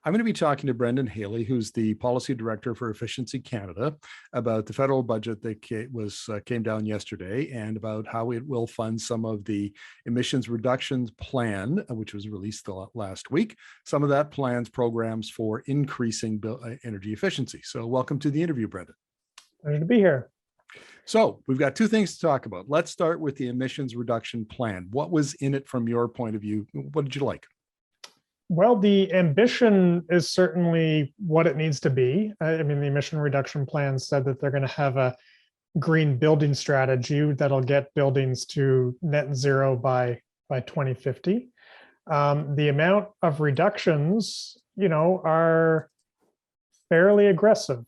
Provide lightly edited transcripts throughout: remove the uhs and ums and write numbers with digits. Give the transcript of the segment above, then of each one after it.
I'm going to be talking to Brendan Haley, who's the Policy Director for Efficiency Canada, about the federal budget that came down yesterday and about how it will fund some of the emissions reductions plan, which was released last week. Some of that plans programs for increasing energy efficiency. So welcome to the interview, Brendan. Pleasure to be here. So we've got two things to talk about. Let's start with the emissions reduction plan. What was in it from your point of view? What did you like? Well, the ambition is certainly what it needs to be. I mean, the emission reduction plan said that they're going to have a green building strategy that'll get buildings to net zero by 2050. The amount of reductions, are fairly aggressive,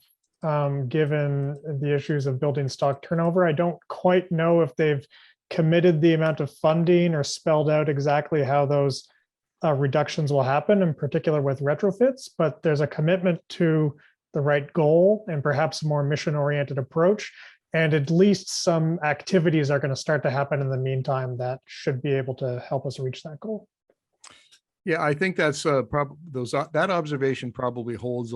given the issues of building stock turnover. I don't quite know if they've committed the amount of funding or spelled out exactly how those reductions will happen, in particular with retrofits, but there's a commitment to the right goal and perhaps a more mission-oriented approach. And at least some activities are going to start to happen in the meantime that should be able to help us reach that goal. Yeah, I think that's that observation probably holds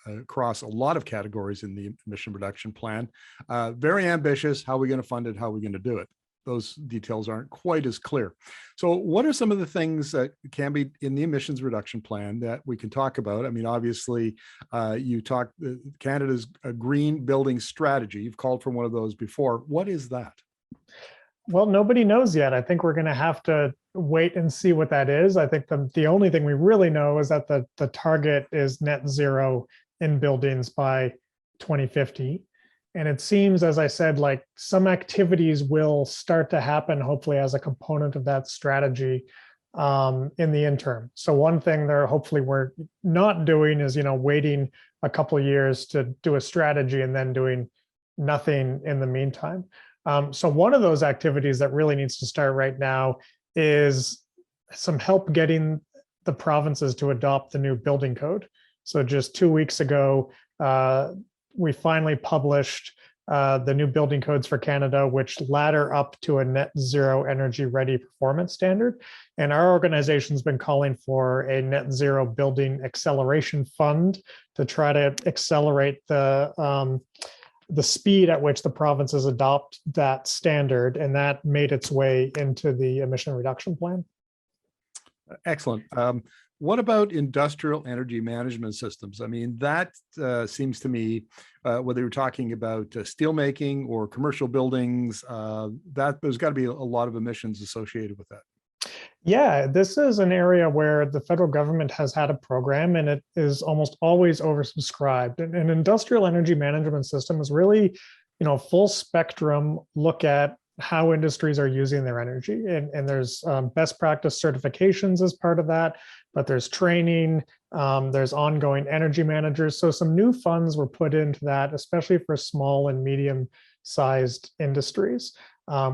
across a lot of categories in the emission reduction plan. Very ambitious. How are we going to fund it? How are we going to do it? Those details aren't quite as clear. So what are some of the things that can be in the emissions reduction plan that we can talk about? I mean, obviously, you talked Canada's green building strategy. You've called for one of those before. What is that? Well, nobody knows yet. I think we're going to have to wait and see what that is. I think the only thing we really know is that the target is net zero in buildings by 2050. And it seems, as I said, like some activities will start to happen, hopefully as a component of that strategy in the interim. So one thing there, hopefully we're not doing is, waiting a couple of years to do a strategy and then doing nothing in the meantime. So one of those activities that really needs to start right now is some help getting the provinces to adopt the new building code. So just 2 weeks ago, we finally published the new building codes for Canada, which ladder up to a net zero energy ready performance standard. And our organization's been calling for a net zero building acceleration fund to try to accelerate the speed at which the provinces adopt that standard. And that made its way into the emission reduction plan. Excellent. What about industrial energy management systems? I mean, that seems to me, whether you're talking about steelmaking or commercial buildings, that there's got to be a lot of emissions associated with that. Yeah, this is an area where the federal government has had a program and it is almost always oversubscribed. An industrial energy management system is really, full spectrum look at how industries are using their energy. And there's best practice certifications as part of that, but there's training, there's ongoing energy managers. So some new funds were put into that, especially for small and medium-sized industries,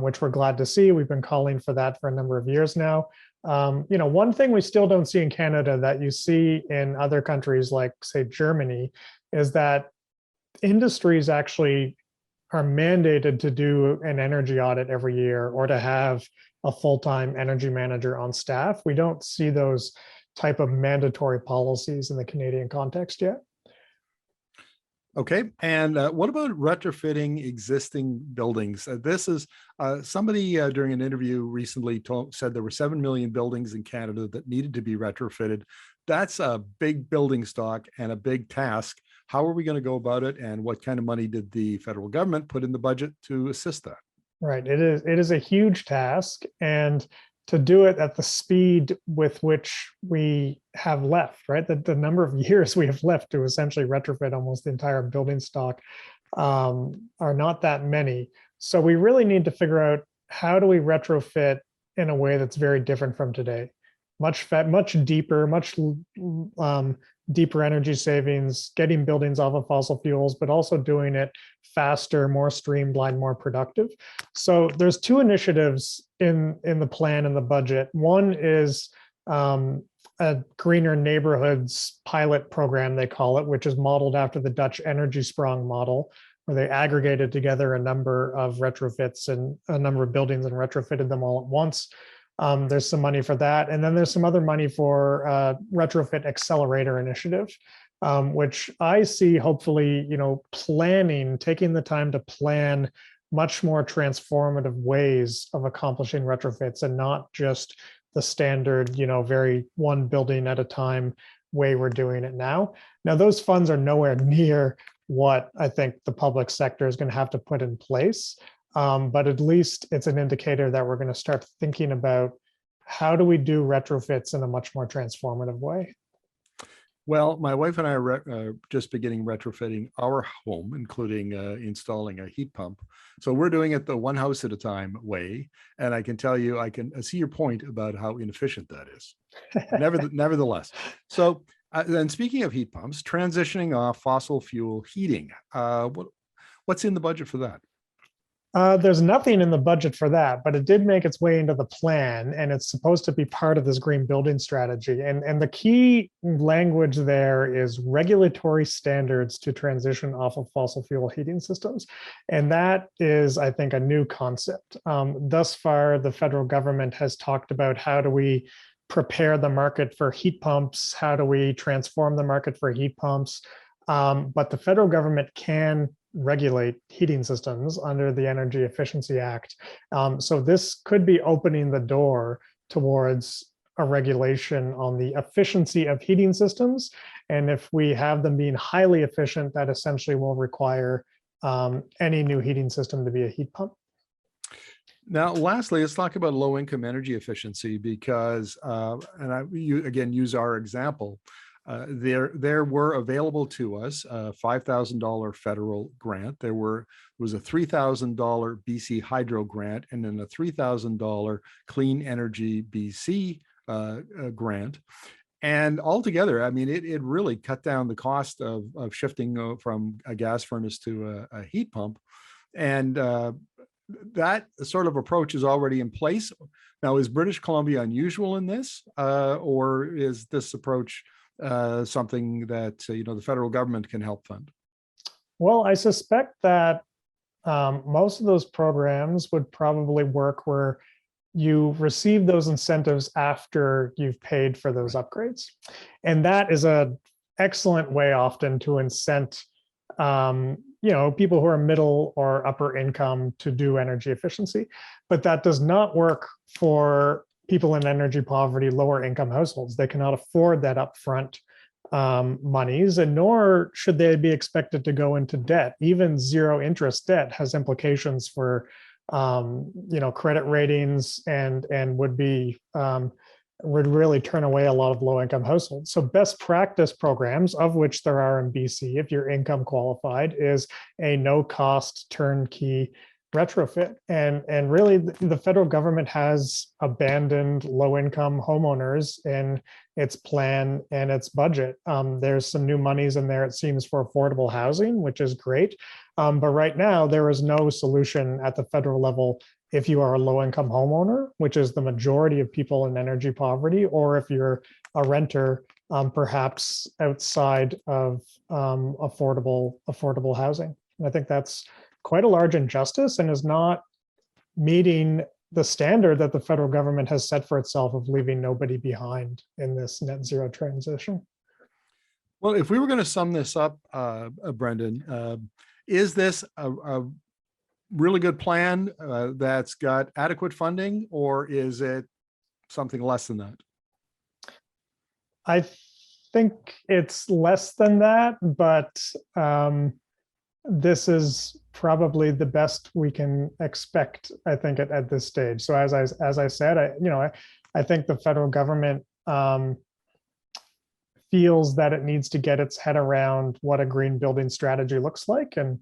which we're glad to see. We've been calling for that for a number of years now. One thing we still don't see in Canada that you see in other countries like, say, Germany, is that industries actually are mandated to do an energy audit every year or to have a full-time energy manager on staff. We don't see those type of mandatory policies in the Canadian context yet. Okay, and what about retrofitting existing buildings? This is somebody during an interview recently said there were 7 million buildings in Canada that needed to be retrofitted. That's a big building stock and a big task. How are we going to go about it, and what kind of money did the federal government put in the budget to assist that? Right, it is a huge task, and to do it at the speed with which we have left, right? The number of years we have left to essentially retrofit almost the entire building stock are not that many. So we really need to figure out, how do we retrofit in a way that's very different from today? Much deeper, deeper energy savings, getting buildings off of fossil fuels, but also doing it faster, more streamlined, more productive. So there's two initiatives in the plan and the budget. One is a greener neighborhoods pilot program, they call it, which is modeled after the Dutch Energy Sprong model, where they aggregated together a number of retrofits and a number of buildings and retrofitted them all at once. There's some money for that. And then there's some other money for retrofit accelerator initiative, which I see hopefully, taking the time to plan much more transformative ways of accomplishing retrofits and not just the standard, very one building at a time way we're doing it now. Now, those funds are nowhere near what I think the public sector is going to have to put in place. But at least it's an indicator that we're going to start thinking about how do we do retrofits in a much more transformative way. Well, my wife and I are just beginning retrofitting our home, including installing a heat pump. So we're doing it the one house at a time way. And I can tell you, I can see your point about how inefficient that is. Nevertheless. So then speaking of heat pumps, transitioning off fossil fuel heating, what's in the budget for that? There's nothing in the budget for that, but it did make its way into the plan, and it's supposed to be part of this green building strategy. And the key language there is regulatory standards to transition off of fossil fuel heating systems. And that is, I think, a new concept. Thus far, the federal government has talked about how do we prepare the market for heat pumps? How do we transform the market for heat pumps? But the federal government can regulate heating systems under the Energy Efficiency Act. So this could be opening the door towards a regulation on the efficiency of heating systems. And if we have them being highly efficient, that essentially will require any new heating system to be a heat pump. Now, lastly, let's talk about low-income energy efficiency because, you again use our example. There were available to us a $5,000 federal grant. There was a $3,000 BC Hydro grant, and then a $3,000 Clean Energy BC grant. And altogether, I mean, it really cut down the cost of shifting from a gas furnace to a heat pump. And that sort of approach is already in place. Now, is British Columbia unusual in this, or is this approach something that the federal government can help fund? Well, I suspect that most of those programs would probably work where you receive those incentives after you've paid for those upgrades. And that is an excellent way often to incent people who are middle or upper income to do energy efficiency. But that does not work for people in energy poverty, lower income households. They cannot afford that upfront monies, and nor should they be expected to go into debt. Even zero interest debt has implications for credit ratings and would really turn away a lot of low income households. So best practice programs, of which there are in BC, if you're income qualified, is a no cost turnkey retrofit. And really the federal government has abandoned low income homeowners in its plan and its budget. There's some new monies in there, it seems, for affordable housing, which is great. But right now there is no solution at the federal level if you are a low income homeowner, which is the majority of people in energy poverty, or if you're a renter, perhaps outside of affordable housing. And I think that's quite a large injustice and is not meeting the standard that the federal government has set for itself of leaving nobody behind in this net zero transition. Well, if we were going to sum this up, Brendan, is this a really good plan that's got adequate funding, or is it something less than that? I think it's less than that, but this is probably the best we can expect, I think, at this stage. So as I said, I think the federal government feels that it needs to get its head around what a green building strategy looks like, and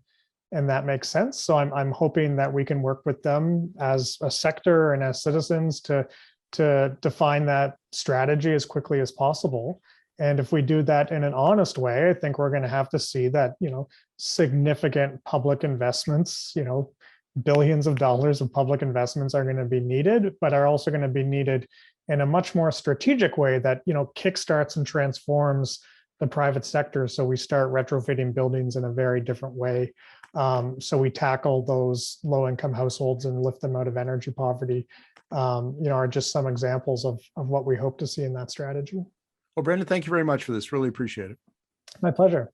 that makes sense. So I'm hoping that we can work with them as a sector and as citizens to define that strategy as quickly as possible. And if we do that in an honest way, I think we're going to have to see that, significant public investments, billions of dollars of public investments are going to be needed, but are also going to be needed in a much more strategic way that, kickstarts and transforms the private sector. So we start retrofitting buildings in a very different way. So we tackle those low-income households and lift them out of energy poverty, are just some examples of what we hope to see in that strategy. Well, Brendan, thank you very much for this. Really appreciate it. My pleasure.